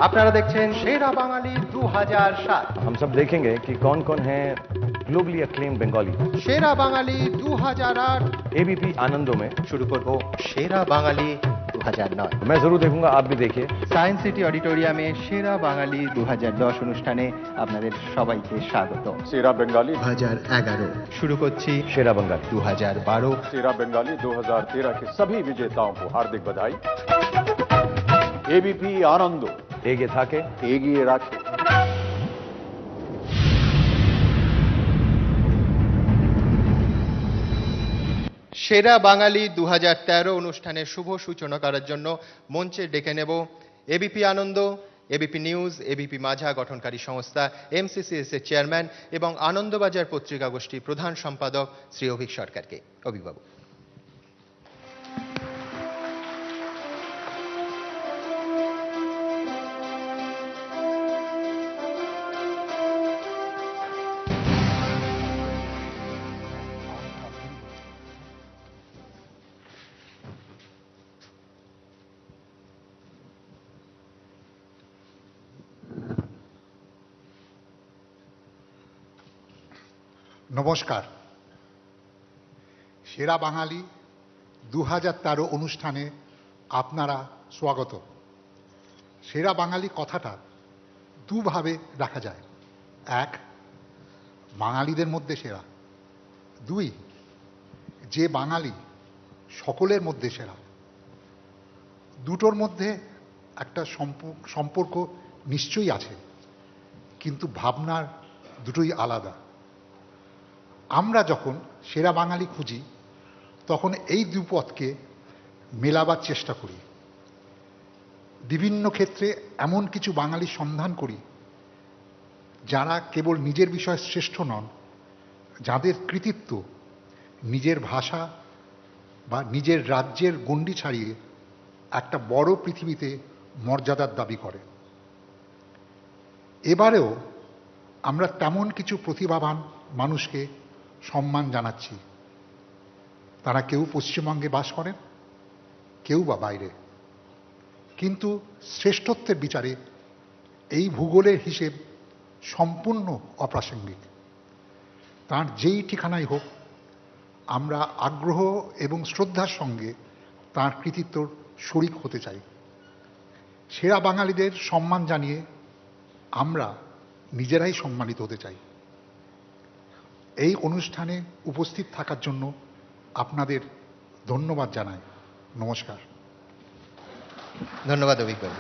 আপনারা দেখছেন সেরা বাঙালি 2007। हम सब देखेंगे कि कौन कौन है ग्लोबली अक्लेम बंगाली। সেরা বাঙালি 2008 एबीपी आनंदों में শুরু করব সেরা বাঙালি 2009। मैं जरूर देखूंगा, आप भी देखिए। সায়েন্স সিটি অডিটোরিয়ামে সেরা বাঙালি 2010 অনুষ্ঠানে আপনাদের সবাইকে স্বাগত। सेरा बंगाली 2011 শুরু করছি शेरा बंगाली 2012। सेरा बंगाली 2013 के सभी विजेताओं को हार्दिक बधाई। एबीपी आनंद एगे थाके एगिए राखे। সেরা বাঙালি 2013 অনুষ্ঠানের শুভ সূচনা করার জন্য মঞ্চে ডেকে নেব এবিপি আনন্দ, এবিপি নিউজ, এবিপি মাঝা গঠনকারী সংস্থা এমসিসিএস এর চেয়ারম্যান এবং আনন্দবাজার পত্রিকা গোষ্ঠীর প্রধান সম্পাদক শ্রী অভিক সরকারকে। অভিবাবু। নমস্কার। সেরা বাঙালি 2013 অনুষ্ঠানে আপনারা স্বাগত। সেরা বাঙালি কথাটা দুভাবে রাখা যায়। এক, বাঙালিদের মধ্যে সেরা। দুই, যে বাঙালি সকলের মধ্যে সেরা। দুটোর মধ্যে একটা সম্পর্ক নিশ্চয়ই আছে, কিন্তু ভাবনার দুটোই আলাদা। আমরা যখন সেরা বাঙালি খুঁজি তখন এই দুপথকে মেলাবার চেষ্টা করি। বিভিন্ন ক্ষেত্রে এমন কিছু বাঙালির সন্ধান করি যারা কেবল নিজের বিষয়ে শ্রেষ্ঠ নন, যাদের কৃতিত্ব নিজের ভাষা বা নিজের রাজ্যের গণ্ডি ছাড়িয়ে একটা বড় পৃথিবীতে মর্যাদার দাবি করে। এবারেও আমরা তেমন কিছু প্রতিভাবান মানুষকে সম্মান জানাচ্ছি। তারা কেউ পশ্চিমবঙ্গে বাস করেন, কেউ বা বাইরে, কিন্তু শ্রেষ্ঠত্বের বিচারে এই ভূগোলের হিসেব সম্পূর্ণ অপ্রাসঙ্গিক। তার যেই ঠিকানাই হোক, আমরা আগ্রহ এবং শ্রদ্ধার সঙ্গে তার কৃতিত্বর শরিক হতে চাই। সেরা বাঙালিদের সম্মান জানিয়ে আমরা নিজেরাই সম্মানিত হতে চাই। এই অনুষ্ঠানে উপস্থিত থাকার জন্য আপনাদের ধন্যবাদ জানাই। নমস্কার। ধন্যবাদ অভিক বাবু।